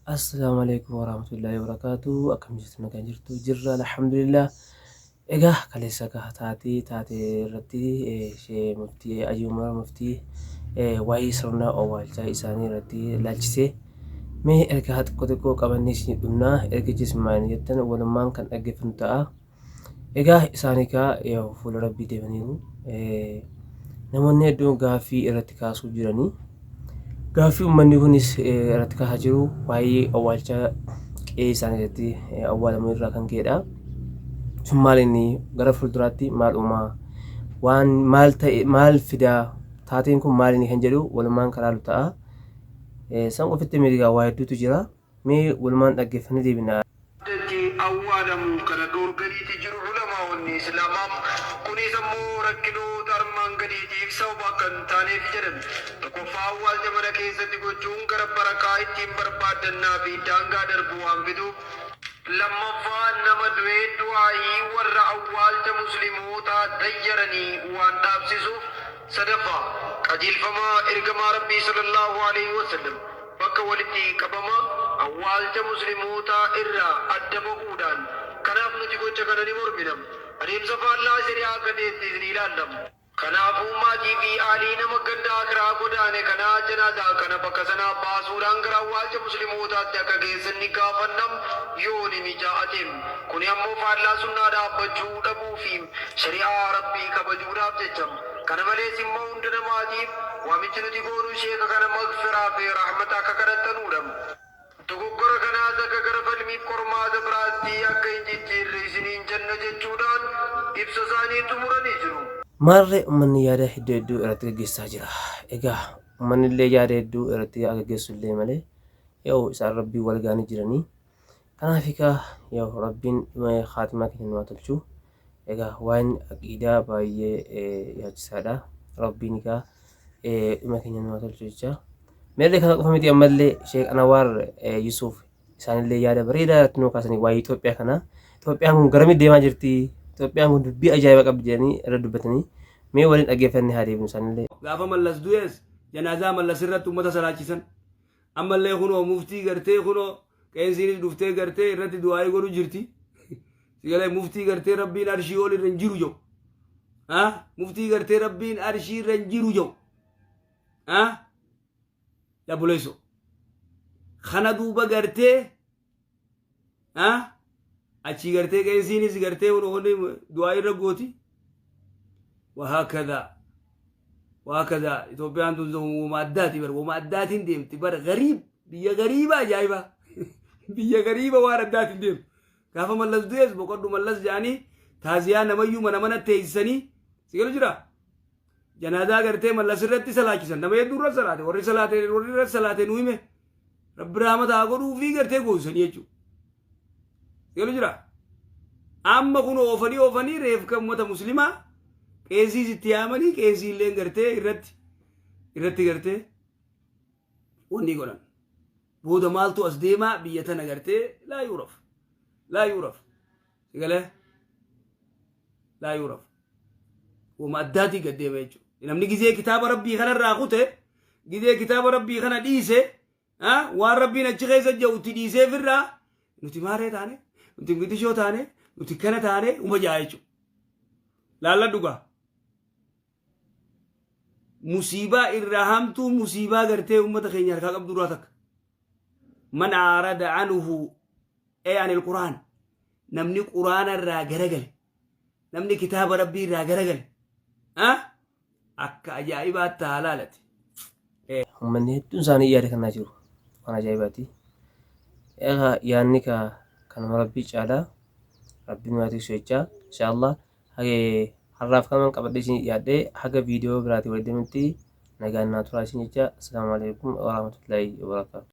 Assalamualaikum warahmatullahi wabarakatuh. Akkam jirtu nagaan jirtu jirra alhamdulillah. Egaa kaleessa taatee irratti ishee muftii Ayyuumar muftii waa'ee sirna awwaalchaa isaanii irratti ilaalchisee mee ergaa xiqqoo qabannee isin dhumnaa erga jismaanii jettan walummaan kan dhaggeeffannu ta'a. Egaa isaanii fuula rabbii deemaniiru. Namoonni hedduun gaaffii irratti kaasuu jiranii. Gaaffii uummanni kunis irratti kaasaa jiru waa'ee awwaalchaa qe'ee isaanii irratti awwaalamuu irraa kan ka'edha. Sun maal inni gara fuulduraatti maal uumaa waan maal ta'e maal fidaa taateen kun maal inni kan jedhu walumaan karaalu ta'a. San ofitti miidhagaa waa hedduutu jira. Mee walumaan dhaggeeffannee deebina. Awwaalamu kana doorgaliiti jiru ulamaa'onni islaamaa kunis ammoo rakkinoota armaan gadiitiif sababa kan taaneef jedhan tokkoffaa awwaalcha mana keessatti gochuun gara barakaa ittiin barbaaddannaa fi daangaa darbu waan fiduuf lammaffaa nama du'ee du'aayii warra awwaalcha muslimootaa dayyaranii waan dhaabsisuuf sadaffaa qajeelfamaa ergamaa rabbii sallallahu alaihi wasallam bakka walitti qabama awwaalcha muslimootaa irraa adda bahuudhaan kanaaf nuti gocha kana ni mormina. Adeemsa faallaa shari'aa gadeettis ni ilaalamu. Kanaafuu maatii fi aalii nama gandaa kiraa godaane kanaa janaazaa kana bakka sanaa baasuudhaan gara awwaalcha muslimootaatti akka geessan ni gaafannam yoo ni mijaa'ateem. Kuni ammoo faallaa sunnaa dhaabbachuu dhabuu fi shari'aa rabbii kabajuudhaaf jecham. Kana malees immoo hunda namaatiif waamichi nuti goonuu sheeka kana magfiraa fi rahmata akka kadhattanuudha. Dogoggora kanaas akka gara falmiif qormaata biraatti akka hin jijjiirre isiniin jenna jechuudhaan ibsa isaanii xumuranii jiru. Maarree uummanni yaada hedduu irratti gaggeessaa jira. Egaa uummanni illee yaada hedduu irratti gaggeessu illee malee yoo isaan rabbii wal gaanii jiranii. Kanaaf yoo rabbiin haatimaa keenya nama tolchu. Egaa waan aqiidaa baay'ee yaachisaadha. Rabbiin dhuma keenya nama tolchu jecha. Meellee kana qofa miti ammallee Sheek Anwaar Yusuf isaanillee yaada bareedaa irratti nuu kaasanii waa'ee Itoophiyaa kana. Itoophiyaan kun garamitti deemaa jirti? Itoophiyaan kun dubbii ajaa'iba qabdi jedhanii irra dubbatanii mee waliin dhaggeeffannee haa deebinu isaanillee. Gaafa mallas du'ees janaazaa mallas irratti uummata salaachisan. Ammallee kunoo muftii gartee kunoo qeensiinis dhuftee gartee irratti du'aayii godhu jirti. Sigalee muftii gartee rabbiin arshii ol irra hin jiru jedhu. Muftii gartee rabbiin arshii irra hin jiru jedhu. Ya buleso kana duuba gartee achi gartee qeensiinis gartee wonni du'aa irra gooti وهكذا إثيوبيان تنزم addaati bar wama addaatiin deemti bar gariib biyya gariiba ajaa'iba biyya gariiba waan addaatiin deemti gaafa mallas du'ees boqoddu mallas jaanii taaziyaa namayyuu mana teessisanii sigalu jira janaazaa gartee mallas irratti salaachisan nama hedduu irra salaate warri irra salaate nu hime rabbi rahmataa godhuu fi gartee goosanii jechuudha. Sigalu jira amma kun oofanii reefka uummata muslimaa qeesii itti yaamanii qeesii illee gartee irratti gartee wanni godhan booda maaltu as deemaa biyya tana gartee laa yuuraf sigalee laa yuuraf wama addaatii gad deema jechuudha. Namni gizee kitaaba rabbii kanarraa kute gizee kitaaba rabbii kana dhiise waan rabbiin achi keessa jirutti dhiisee firraa nuti maaree taane nuti bitishoo taane nuti kana taane uma jaa jechuudha. Laalla dhugaa musiibaa irraa hamtuu musiibaa gartee uummata keenya harkaa qabdu duraa takka man aarada anhu anil quraan namni quraana irraa garagale namni kitaaba rabbii irraa garagale akka ajaa'ibaatti haalaalati. Uummanni hedduun isaanii yaada kanaa jiru. Waan ajaa'ibaati. Egaa yaadni kanuma rabbii caalaa rabbiin waa tiksu jecha inshaallah har'aaf kaman qabadhee isin yaadde haga viidiyoo biraatii walitti nagaan naa turaa isin jecha. Assalaamu alaikum warahmatullahi wabarakatuh.